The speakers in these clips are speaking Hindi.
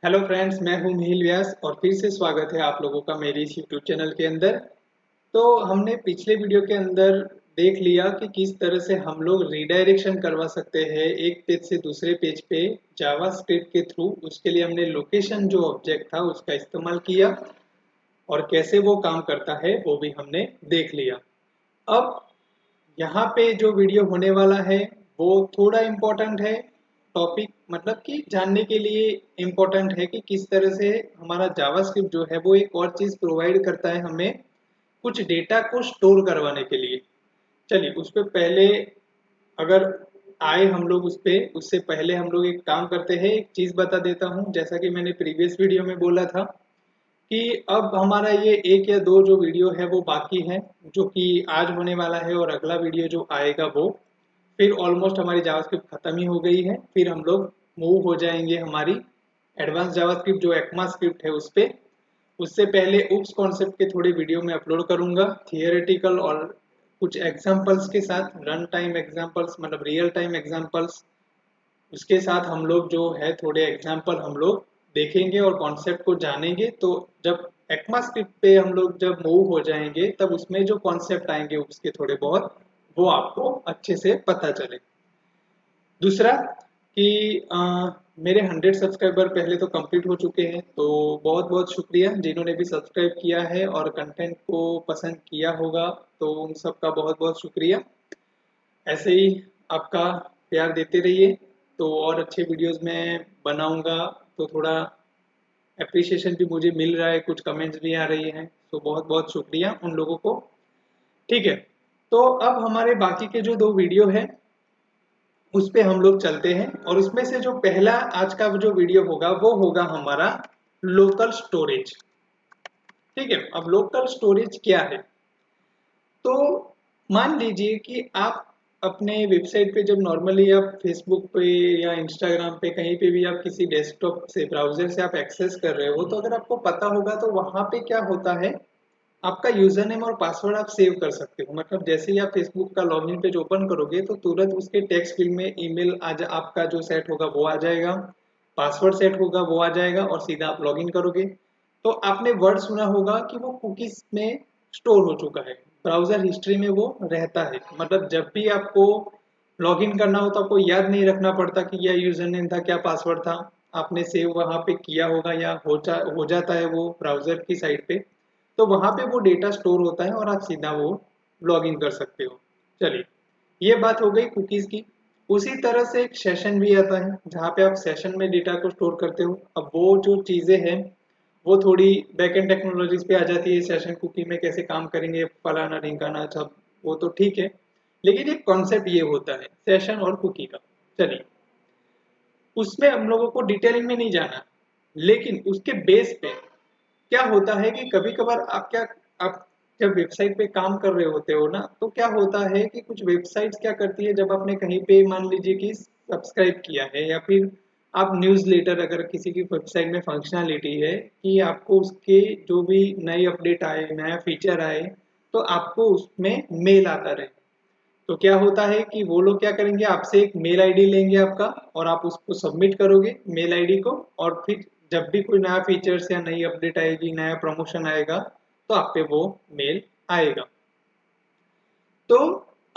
हेलो फ्रेंड्स, मैं हूं मिहिर व्यास और फिर से स्वागत है आप लोगों का मेरे इस यूट्यूब चैनल के अंदर। तो हमने पिछले वीडियो के अंदर देख लिया कि किस तरह से हम लोग रीडायरेक्शन करवा सकते हैं एक पेज से दूसरे पेज पे जावास्क्रिप्ट के थ्रू। उसके लिए हमने लोकेशन जो ऑब्जेक्ट था उसका इस्तेमाल किया और कैसे वो काम करता है वो भी हमने देख लिया। अब यहाँ पे जो वीडियो होने वाला है वो थोड़ा इम्पोर्टेंट है। टॉपिक मतलब कि जानने के लिए इम्पोर्टेंट है कि किस तरह से हमारा जावास्क्रिप्ट जो है वो एक और चीज़ प्रोवाइड करता है हमें कुछ डेटा को स्टोर करवाने के लिए। चलिए उस पे पहले अगर आए हम लोग उस पे उससे पहले हम लोग एक काम करते हैं, एक चीज़ बता देता हूँ। जैसा कि मैंने प्रीवियस वीडियो में बोला था कि अब हमारा ये एक या दो जो वीडियो है वो बाकी है, जो कि आज होने वाला है, और अगला वीडियो जो आएगा वो फिर ऑलमोस्ट हमारी जावास्क्रिप्ट खत्म ही हो गई है। फिर हम लोग मूव हो जाएंगे हमारी एडवांस जावास्क्रिप्ट जो एक्मा स्क्रिप्ट है उस पे। उससे पहले उप्स कॉन्सेप्ट के थोड़े वीडियो में अपलोड करूंगा थियोरेटिकल और कुछ एग्जांपल्स के साथ, रन टाइम एग्जांपल्स मतलब रियल टाइम एग्जांपल्स। उसके साथ हम लोग जो है थोड़े एग्जाम्पल हम लोग देखेंगे और कॉन्सेप्ट को जानेंगे। तो जब एक्मा स्क्रिप्ट पे हम लोग जब मूव हो जाएंगे तब उसमें जो कॉन्सेप्ट आएंगे उसके थोड़े बहुत वो आपको अच्छे से पता चले। दूसरा कि मेरे 100 सब्सक्राइबर पहले तो कंप्लीट हो चुके हैं, तो बहुत बहुत शुक्रिया जिन्होंने भी सब्सक्राइब किया है और कंटेंट को पसंद किया होगा, तो उन सबका बहुत बहुत शुक्रिया। ऐसे ही आपका प्यार देते रहिए तो और अच्छे वीडियोस में बनाऊंगा। तो थोड़ा एप्रिसिएशन भी मुझे मिल रहा है, कुछ कमेंट्स भी आ रही हैं, तो बहुत बहुत शुक्रिया उन लोगों को। ठीक है, तो अब हमारे बाकी के जो दो वीडियो है उस पे हम लोग चलते हैं, और उसमें से जो पहला आज का जो वीडियो होगा वो होगा हमारा लोकल स्टोरेज। ठीक है, अब लोकल स्टोरेज क्या है? तो मान लीजिए कि आप अपने वेबसाइट पे जब नॉर्मली आप फेसबुक पे या इंस्टाग्राम पे कहीं पे भी आप किसी डेस्कटॉप से ब्राउजर से आप एक्सेस कर रहे हो, तो अगर आपको पता होगा तो वहां पे क्या होता है, आपका यूजर नेम और पासवर्ड आप सेव कर सकते हो। मतलब जैसे ही आप फेसबुक का लॉगिन पेज ओपन करोगे तो तुरंत उसके टेक्स्ट फील्ड में ईमेल आज आपका जो सेट होगा वो आ जाएगा, पासवर्ड सेट होगा वो आ जाएगा, और सीधा आप लॉगिन करोगे। तो आपने वर्ड सुना होगा कि वो कुकीज में स्टोर हो चुका है, ब्राउजर हिस्ट्री में वो रहता है। मतलब जब भी आपको लॉगिन करना हो तो आपको याद नहीं रखना पड़ता कि यह यूजर नेम था, क्या पासवर्ड था, आपने सेव वहां पे किया होगा या हो जाता है वो ब्राउजर की साइड पे। तो वहां पे वो डेटा स्टोर होता है और आप सीधा वो लॉगिन कर सकते हो। चलिए, ये बात हो गई कुकीज की। उसी तरह से एक सेशन भी आता है जहाँ पे आप सेशन में डेटा को स्टोर करते हो। अब वो जो चीजें हैं वो थोड़ी बैकएंड टेक्नोलॉजीज पे आ जाती है, सेशन कुकी में कैसे काम करेंगे फलाना ढिंकाना सब, वो तो ठीक है। लेकिन एक कॉन्सेप्ट ये होता है सेशन और कुकी का। चलिए, उसमें हम लोगों को डिटेलिंग में नहीं जाना, लेकिन उसके बेस पे क्या होता है कि कभी कभार आप जब वेबसाइट पे काम कर रहे होते हो ना, तो क्या होता है कि कुछ वेबसाइट्स क्या करती है, जब आपने कहीं पे मान लीजिए कि सब्सक्राइब किया है या फिर आप न्यूज़लेटर, अगर किसी की वेबसाइट में फंक्शनलिटी है कि आपको उसके जो भी नई अपडेट आए, नया फीचर आए, तो आपको उसमें मेल आता रहे। तो क्या होता है कि वो लोग क्या करेंगे, आपसे एक मेल आईडी लेंगे आपका, और आप उसको सबमिट करोगे मेल आईडी को, और फिर जब भी कोई नया फीचर्स या नई अपडेट आएगी, नया प्रमोशन आएगा, तो आप पे वो मेल आएगा। तो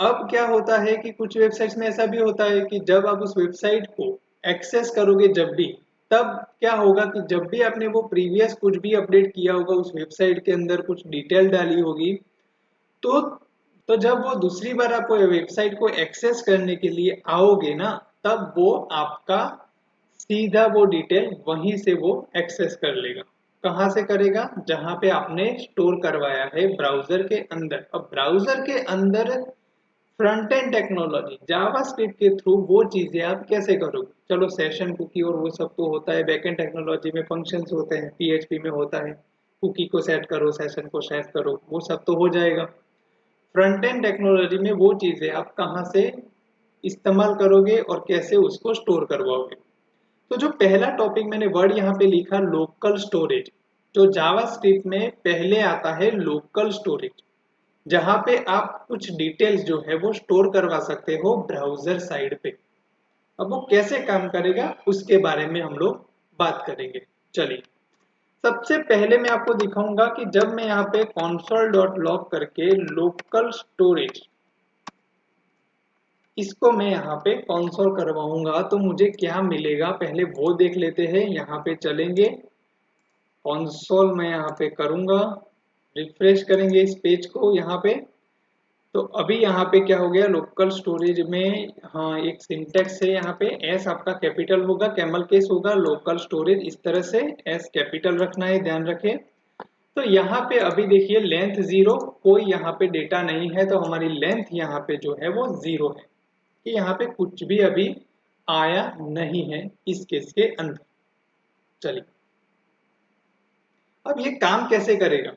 अब क्या होता है कि कुछ वेबसाइट्स में ऐसा भी होता है कि जब आप उस वेबसाइट को एक्सेस करोगे जब भी, तब क्या होगा कि जब भी आपने वो प्रीवियस कुछ भी अपडेट किया होगा उस वेबसाइट के अंदर, कुछ डिटेल डाली होगी, तो तो जब वो दूसरी बार आप वेबसाइट को एक्सेस करने के लिए आओगे ना, तब वो आपका सीधा वो डिटेल वहीं से वो एक्सेस कर लेगा। कहाँ से करेगा? जहां पे आपने स्टोर करवाया है ब्राउजर के अंदर। अब ब्राउजर के अंदर फ्रंट एंड टेक्नोलॉजी जावास्क्रिप्ट के थ्रू वो चीजें आप कैसे करोगे? चलो सेशन कुकी और वो सब तो होता है, बैकएंड टेक्नोलॉजी में फंक्शंस होते हैं, पीएचपी में होता है, कुकी को सेट करो, सेशन को सेट करो, वो सब तो हो जाएगा। फ्रंट एंड टेक्नोलॉजी में वो चीजें आप कहाँ से इस्तेमाल करोगे और कैसे उसको स्टोर करवाओगे? तो जो पहला टॉपिक मैंने वर्ड यहाँ पे लिखा लोकल स्टोरेज, जो जावास्क्रिप्ट में पहले आता है लोकल स्टोरेज, जहां पे आप कुछ डिटेल्स जो है वो स्टोर करवा सकते हो ब्राउजर साइड पे। अब वो कैसे काम करेगा उसके बारे में हम लोग बात करेंगे। चलिए, सबसे पहले मैं आपको दिखाऊंगा कि जब मैं यहाँ पे console.log करके लोकल स्टोरेज इसको मैं यहाँ पे कंसोल करवाऊंगा तो मुझे क्या मिलेगा, पहले वो देख लेते हैं। यहाँ पे चलेंगे, कंसोल मैं यहाँ पे करूंगा, रिफ्रेश करेंगे इस पेज को यहाँ पे। तो अभी यहाँ पे क्या हो गया, लोकल स्टोरेज में हाँ एक सिंटेक्स है यहाँ पे, एस आपका कैपिटल होगा, कैमल केस होगा, लोकल स्टोरेज इस तरह से एस कैपिटल रखना है, ध्यान रखें। तो यहाँ पे अभी देखिए लेंथ 0, कोई यहाँ पे डेटा नहीं है, तो हमारी लेंथ यहाँ पे जो है वो 0 है, कि यहाँ पे कुछ भी अभी आया नहीं है इस केस के अंदर। चलिए, अब ये काम कैसे करेगा,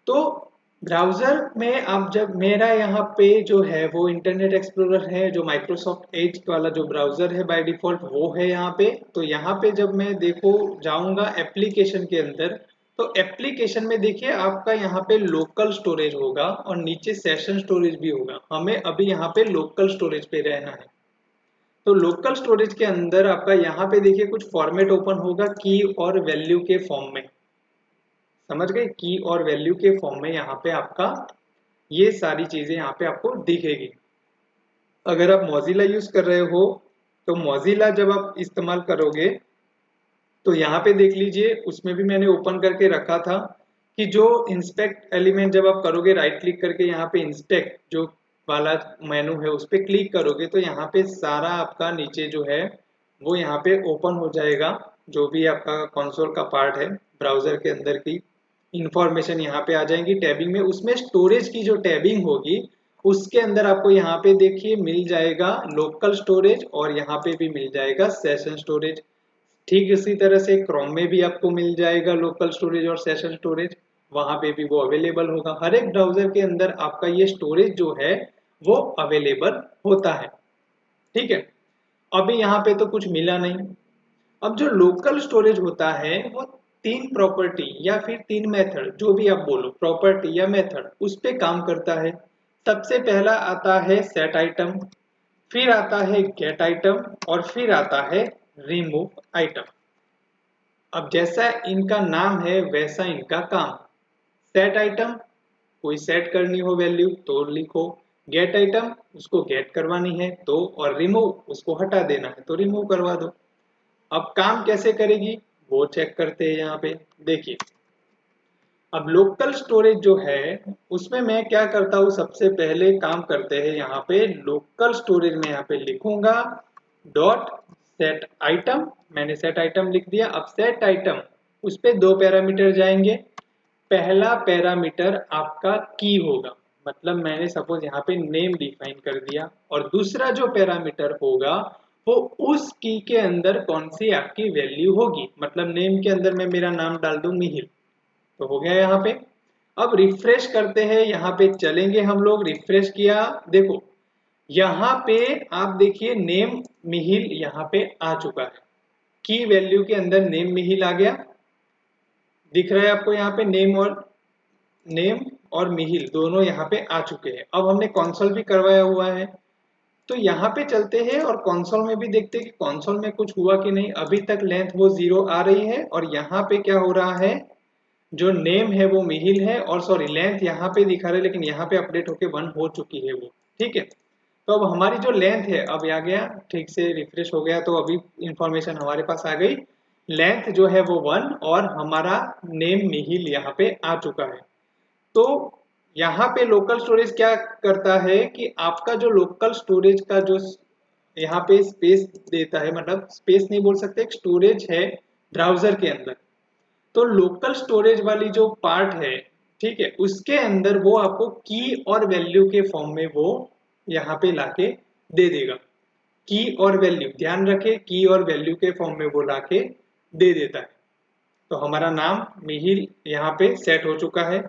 तो ब्राउजर में आप जब मेरा यहाँ पे जो है वो इंटरनेट एक्सप्लोरर है, जो माइक्रोसॉफ्ट एज वाला जो ब्राउजर है बाय डिफॉल्ट वो है यहाँ पे। तो यहाँ पे जब मैं देखो जाऊंगा एप्लीकेशन के अंदर, तो एप्लीकेशन में देखिए आपका यहाँ पे लोकल स्टोरेज होगा और नीचे सेशन स्टोरेज भी होगा। हमें अभी यहाँ पे लोकल स्टोरेज पे रहना है। तो लोकल स्टोरेज के अंदर आपका यहाँ पे देखिए कुछ फॉर्मेट ओपन होगा की और वैल्यू के फॉर्म में, समझ गए, की और वैल्यू के फॉर्म में यहाँ पे आपका ये सारी चीजें यहाँ पे आपको दिखेगी। अगर आप मोजिला यूज कर रहे हो तो मोजिला जब आप इस्तेमाल करोगे तो यहाँ पे देख लीजिए, उसमें भी मैंने ओपन करके रखा था कि जो इंस्पेक्ट एलिमेंट जब आप करोगे राइट क्लिक करके यहाँ पे इंस्पेक्ट जो वाला मेनू है उस पर क्लिक करोगे तो यहाँ पे सारा आपका नीचे जो है वो यहाँ पे ओपन हो जाएगा। जो भी आपका कंसोल का पार्ट है ब्राउजर के अंदर की इंफॉर्मेशन यहाँ पे आ जाएंगी टैबिंग में। उसमें स्टोरेज की जो टैबिंग होगी उसके अंदर आपको यहाँ पे देखिए मिल जाएगा लोकल स्टोरेज और यहाँ पे भी मिल जाएगा सेशन स्टोरेज। ठीक इसी तरह से क्रोम में भी आपको मिल जाएगा लोकल स्टोरेज और सेशन स्टोरेज, वहां पे भी वो अवेलेबल होगा। हर एक ब्राउजर के अंदर आपका ये स्टोरेज जो है वो अवेलेबल होता है। ठीक है, अभी यहाँ पे तो कुछ मिला नहीं। अब जो लोकल स्टोरेज होता है वो तीन प्रॉपर्टी या फिर तीन मेथड, जो भी आप बोलो प्रॉपर्टी या मेथड, उस पे काम करता है। सबसे पहला आता है सेट आइटम, फिर आता है गेट आइटम और फिर आता है रिमूव आइटम। अब जैसा इनका नाम है वैसा इनका काम। सेट आइटम, कोई सेट करनी हो वैल्यू तो लिखो, गेट आइटम उसको गेट करवानी है तो, और रिमूव उसको हटा देना है तो रिमूव करवा दो। अब काम कैसे करेगी वो चेक करते हैं यहाँ पे। देखिए, अब लोकल स्टोरेज जो है उसमें मैं क्या करता हूँ, सबसे पहले काम करते हैं यहाँ पे लोकल स्टोरेज में यहाँ पे लिखूंगा डॉट सेट आइटम। मैंने सेट आइटम लिख दिया। अब सेट आइटम उस पे दो पैरामीटर जाएंगे। पहला पैरामीटर आपका की होगा, मतलब मैंने सपोज यहाँ पे नेम डिफाइन कर दिया, और दूसरा जो पैरामीटर होगा वो उस की के अंदर कौन सी आपकी वैल्यू होगी, मतलब नेम के अंदर मैं मेरा नाम डाल दूं मिहिर, तो हो गया यहाँ पे। अब रिफ्रेश करते हैं, यहाँ पे चलेंगे हम लोग, रिफ्रेश किया, देखो यहाँ पे आप देखिए नेम मिहिल यहाँ पे आ चुका है। की वैल्यू के अंदर नेम मिहिल आ गया, दिख रहा है आपको यहाँ पे नेम और मिहिल दोनों यहाँ पे आ चुके हैं। अब हमने कंसोल भी करवाया हुआ है, तो यहाँ पे चलते हैं और कंसोल में भी देखते हैं कि कंसोल में कुछ हुआ कि नहीं। अभी तक लेंथ वो 0 आ रही है और यहाँ पे क्या हो रहा है, जो नेम है वो मिहिल है, और सॉरी लेंथ यहाँ पे दिखा रहा है लेकिन यहाँ पे अपडेट होके 1 हो चुकी है वो। ठीक है, तो अब हमारी जो लेंथ है अब आ गया, ठीक से रिफ्रेश हो गया तो अभी इंफॉर्मेशन हमारे पास आ गई। लेंथ जो है वो 1 और हमारा नेम मिहिल यहाँ पे आ चुका है। तो यहाँ पे लोकल स्टोरेज क्या करता है कि आपका जो लोकल स्टोरेज का जो यहाँ पे स्पेस देता है, मतलब स्पेस नहीं बोल सकते, एक स्टोरेज है ब्राउजर के अंदर, तो लोकल स्टोरेज वाली जो पार्ट है, ठीक है, उसके अंदर वो आपको की और वैल्यू के फॉर्म में वो यहाँ पे लाके दे देगा। की और वैल्यू, ध्यान रखे, की और वैल्यू के फॉर्म में वो लाके दे देता है। तो हमारा नाम मिहिर यहाँ पे सेट हो चुका है।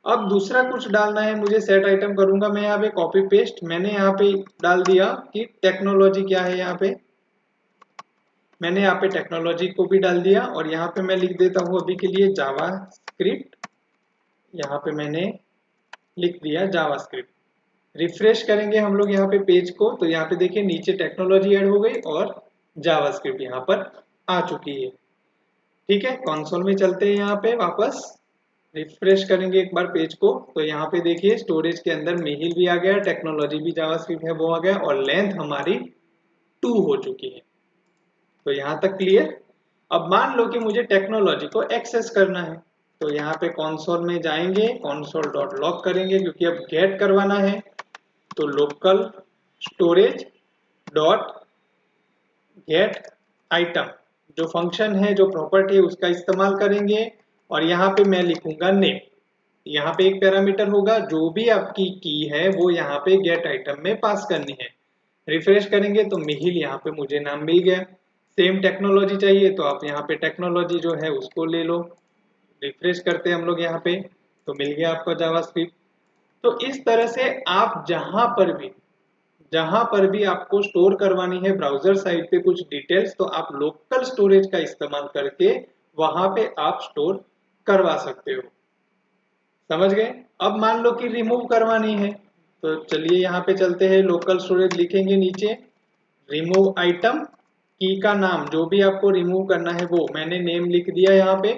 अब दूसरा कुछ डालना है मुझे, सेट आइटम करूंगा मैं यहाँ पे कॉपी पेस्ट, मैंने यहाँ पे डाल दिया कि टेक्नोलॉजी क्या है, यहाँ पे मैंने यहाँ पे टेक्नोलॉजी को भी डाल दिया और यहाँ पे मैं लिख देता हूँ अभी के लिए जावा स्क्रिप्ट। यहाँ पे मैंने लिख दिया जावा स्क्रिप्ट। रिफ्रेश करेंगे हम लोग यहाँ पे पेज को, तो यहाँ पे देखिए नीचे टेक्नोलॉजी ऐड हो गई और जावा स्क्रिप्ट यहाँ पर आ चुकी है। ठीक है, कंसोल में चलते हैं, यहाँ पे वापस रिफ्रेश करेंगे एक बार पेज को, तो यहाँ पे देखिए स्टोरेज के अंदर मेहिल भी आ गया, टेक्नोलॉजी भी जावास्क्रिप्ट है वो आ गया, और लेंथ हमारी 2 हो चुकी है। तो यहाँ तक क्लियर। अब मान लो कि मुझे टेक्नोलॉजी को एक्सेस करना है, तो यहाँ पे कंसोल में जाएंगे, कंसोल डॉट लॉग करेंगे क्योंकि अब गेट करवाना है, तो local storage dot gate item जो फंक्शन है, जो प्रॉपर्टी है, उसका इस्तेमाल करेंगे, और यहाँ पे मैं लिखूंगा नेम। यहाँ पे एक पैरामीटर होगा, जो भी आपकी की है वो यहाँ पे गेट आइटम में पास करनी है। रिफ्रेश करेंगे तो मिहिल यहाँ पे मुझे नाम मिल गया। सेम टेक्नोलॉजी चाहिए तो आप यहाँ पे टेक्नोलॉजी जो है उसको ले लो। रिफ्रेश करते हैं हम लोग यहाँ पे, तो मिल गया आपका जावास्क्रिप्ट। तो इस तरह से आप जहां पर भी आपको स्टोर करवानी है ब्राउजर साइट पे कुछ डिटेल्स, तो आप लोकल स्टोरेज का इस्तेमाल करके वहां पे आप स्टोर करवा सकते हो। समझ गए। अब मान लो कि रिमूव करवानी है, तो चलिए यहाँ पे चलते हैं, लोकल स्टोरेज लिखेंगे नीचे, रिमूव आइटम, की का नाम जो भी आपको रिमूव करना है वो मैंने नेम लिख दिया यहाँ पे।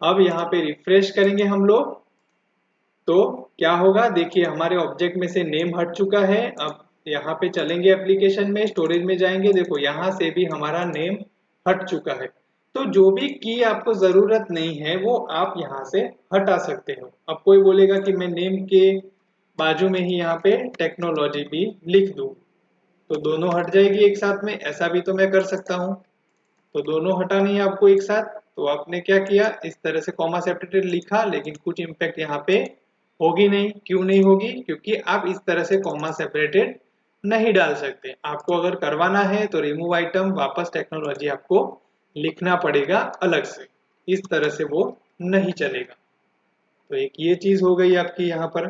अब यहाँ पे रिफ्रेश करेंगे हम लोग, तो क्या होगा देखिए, हमारे ऑब्जेक्ट में से नेम हट चुका है। अब यहाँ पे चलेंगे, एप्लीकेशन में स्टोरेज में जाएंगे, देखो यहाँ से भी हमारा नेम हट चुका है। तो जो भी की आपको जरूरत नहीं है वो आप यहाँ से हटा सकते हो। अब कोई बोलेगा कि मैं नेम के बाजू में ही यहाँ पे टेक्नोलॉजी भी लिख दूं, तो दोनों हट जाएगी एक साथ में, ऐसा भी तो मैं कर सकता हूँ। तो दोनों हटानी है आपको एक साथ, तो आपने क्या किया, इस तरह से कॉमा सेपरेटेड लिखा, लेकिन कुछ इम्पैक्ट यहाँ पे होगी नहीं। क्यों नहीं होगी, क्योंकि आप इस तरह से कॉमा सेपरेटेड नहीं डाल सकते। आपको अगर करवाना है तो रिमूव आइटम वापस टेक्नोलॉजी आपको लिखना पड़ेगा अलग से, इस तरह से वो नहीं चलेगा। तो एक ये चीज हो गई आपकी यहाँ पर।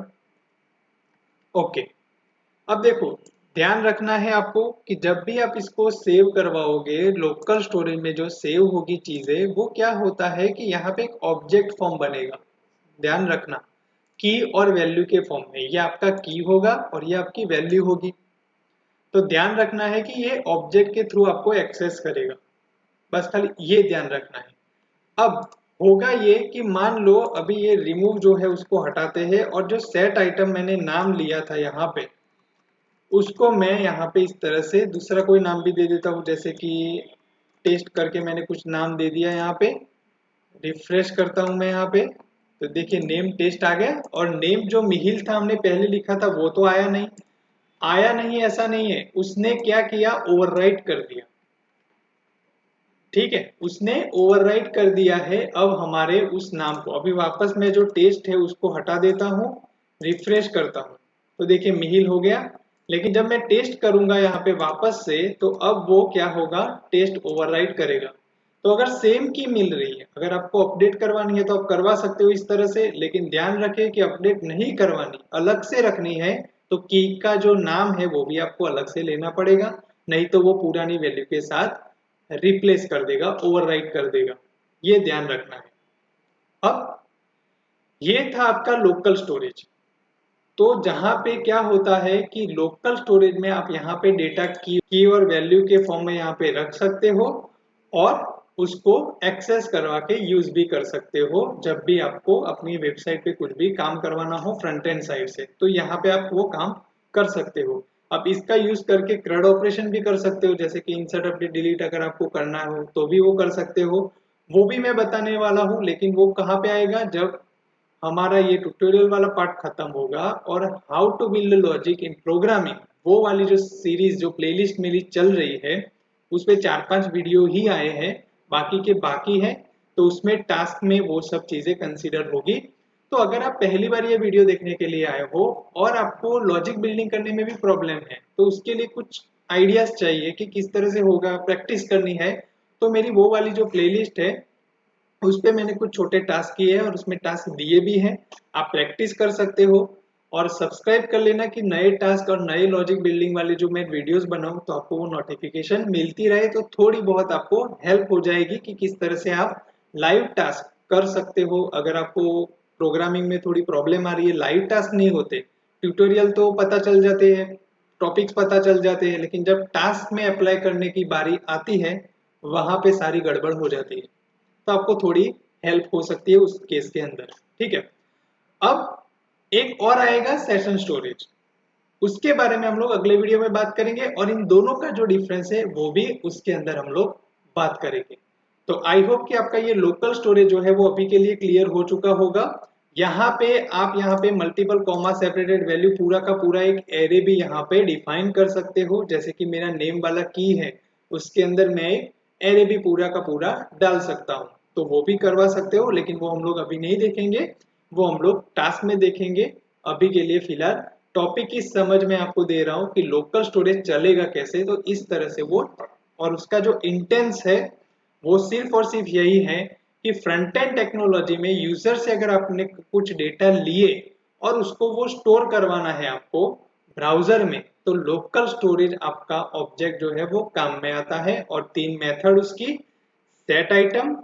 ओके, अब देखो, ध्यान रखना है आपको कि जब भी आप इसको सेव करवाओगे लोकल स्टोरेज में, जो सेव होगी चीजें, वो क्या होता है कि यहाँ पे एक ऑब्जेक्ट फॉर्म बनेगा। ध्यान रखना, की और वैल्यू के फॉर्म में, ये आपका की होगा और ये आपकी वैल्यू होगी। तो ध्यान रखना है कि ये ऑब्जेक्ट के थ्रू आपको एक्सेस करेगा, बस खाली ये ध्यान रखना है। अब होगा ये कि मान लो अभी ये रिमूव जो है उसको हटाते हैं, और जो सेट आइटम मैंने नाम लिया था यहाँ पे, उसको मैं यहाँ पे इस तरह से दूसरा कोई नाम भी दे देता हूँ, जैसे कि टेस्ट करके मैंने कुछ नाम दे दिया यहाँ पे। रिफ्रेश करता हूँ मैं यहाँ पे, तो देखिए नेम टेस्ट आ गया, और नेम जो मिहिल था हमने पहले लिखा था वो तो आया नहीं। आया नहीं ऐसा नहीं है, उसने क्या किया, ओवरराइट कर दिया। ठीक है, उसने ओवरराइट कर दिया है अब हमारे उस नाम को। अभी वापस मैं जो टेस्ट है उसको हटा देता हूँ, रिफ्रेश करता हूँ, तो देखिए मिहिल हो गया। लेकिन जब मैं टेस्ट करूंगा यहाँ पे वापस से, तो अब वो क्या होगा, टेस्ट ओवरराइट करेगा। तो अगर सेम की मिल रही है, अगर आपको अपडेट करवानी है तो आप करवा सकते हो इस तरह से, लेकिन ध्यान रखें कि अपडेट नहीं करवानी, अलग से रखनी है, तो की का जो नाम है वो भी आपको अलग से लेना पड़ेगा, नहीं तो वो पुरानी वैल्यू के साथ रिप्लेस कर देगा, ओवरराइट कर देगा। ये ध्यान रखना है। अब ये था आपका लोकल स्टोरेज। तो जहां पे क्या होता है कि लोकल स्टोरेज में आप यहाँ पे डेटा की और वैल्यू के फॉर्म में यहाँ पे रख सकते हो, और उसको एक्सेस करवा के यूज भी कर सकते हो जब भी आपको अपनी वेबसाइट पे कुछ भी काम करवाना हो फ्रंट एंड साइड से, तो यहाँ पे आप वो काम कर सकते हो। अब इसका यूज करके क्रड ऑपरेशन भी कर सकते हो, जैसे कि इंसर्ट अपडेट डिलीट अगर आपको करना हो तो भी वो कर सकते हो। वो भी मैं बताने वाला हूँ, लेकिन वो कहाँ पे आएगा, जब हमारा ये ट्यूटोरियल वाला पार्ट खत्म होगा और how to build logic in programming, वो वाली जो सीरीज, जो प्लेलिस्ट मेरी चल रही है, उसमें 4-5 वीडियो ही आए हैं, बाकी के बाकी है। तो उसमें टास्क में वो सब चीजें कंसीडर होगी। तो अगर आप पहली बार ये वीडियो देखने के लिए आए हो और आपको लॉजिक बिल्डिंग करने में भी प्रॉब्लम है, तो उसके लिए कुछ आइडियाज चाहिए कि किस तरह से होगा, प्रैक्टिस करनी है, तो मेरी वो वाली जो प्लेलिस्ट है उस पे मैंने कुछ छोटे टास्क किए हैं और उसमें टास्क दिए भी हैं, आप प्रैक्टिस कर सकते हो। और सब्सक्राइब कर लेना कि नए टास्क और नए लॉजिक बिल्डिंग वाले जो मैं वीडियोस बनाऊं तो आपको वो नोटिफिकेशन मिलती रहे, तो थोड़ी बहुत आपको हेल्प हो जाएगी कि किस तरह से आप लाइव टास्क कर सकते हो। अगर आपको प्रोग्रामिंग में थोड़ी प्रॉब्लम आ रही है, लाइव टास्क नहीं होते, ट्यूटोरियल तो पता चल जाते हैं, टॉपिक्स पता चल जाते हैं, लेकिन जब टास्क में अप्लाई करने की बारी आती है वहां पे सारी गड़बड़ हो जाती है। तो आपको थोड़ी हेल्प हो सकती है उस केस के अंदर। ठीक है, अब एक और आएगा सेशन स्टोरेज, उसके बारे में हम लोग अगले वीडियो में बात करेंगे और इन दोनों का जो डिफरेंस है वो भी उसके अंदर हम लोग बात करेंगे। तो आई होप कि आपका ये लोकल स्टोरेज जो है वो अभी के लिए क्लियर हो चुका होगा। यहाँ पे आप यहाँ पे मल्टीपल कॉमा सेपरेटेड वैल्यू पूरा का पूरा एक एरे भी यहाँ पे डिफाइन कर सकते हो, जैसे कि मेरा नेम वाला की है उसके अंदर मैं एक एरे भी पूरा का पूरा डाल सकता हूँ, तो वो भी करवा सकते हो, लेकिन वो हम लोग अभी नहीं देखेंगे, वो हम लोग टास्क में देखेंगे। अभी के लिए फिलहाल टॉपिक की समझ में आपको दे रहा हूँ कि लोकल स्टोरेज चलेगा कैसे, तो इस तरह से वो, और उसका जो इंटेंस है वो सिर्फ और सिर्फ यही है कि फ्रंट एंड टेक्नोलॉजी में यूजर से अगर आपने कुछ डेटा लिए और उसको वो स्टोर करवाना है आपको ब्राउजर में, तो लोकल स्टोरेज आपका ऑब्जेक्ट जो है वो काम में आता है। और तीन मेथड उसकी, सेट आइटम,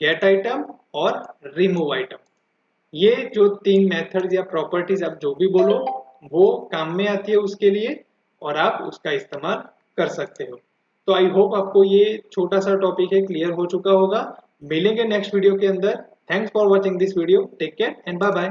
गेट आइटम और रिमूव आइटम, ये जो तीन मेथड्स या प्रॉपर्टीज आप जो भी बोलो वो काम में आती है उसके लिए, और आप उसका इस्तेमाल कर सकते हो। तो आई होप आपको ये छोटा सा टॉपिक है क्लियर हो चुका होगा। मिलेंगे नेक्स्ट वीडियो के अंदर। Thanks for watching this video, take care and bye bye.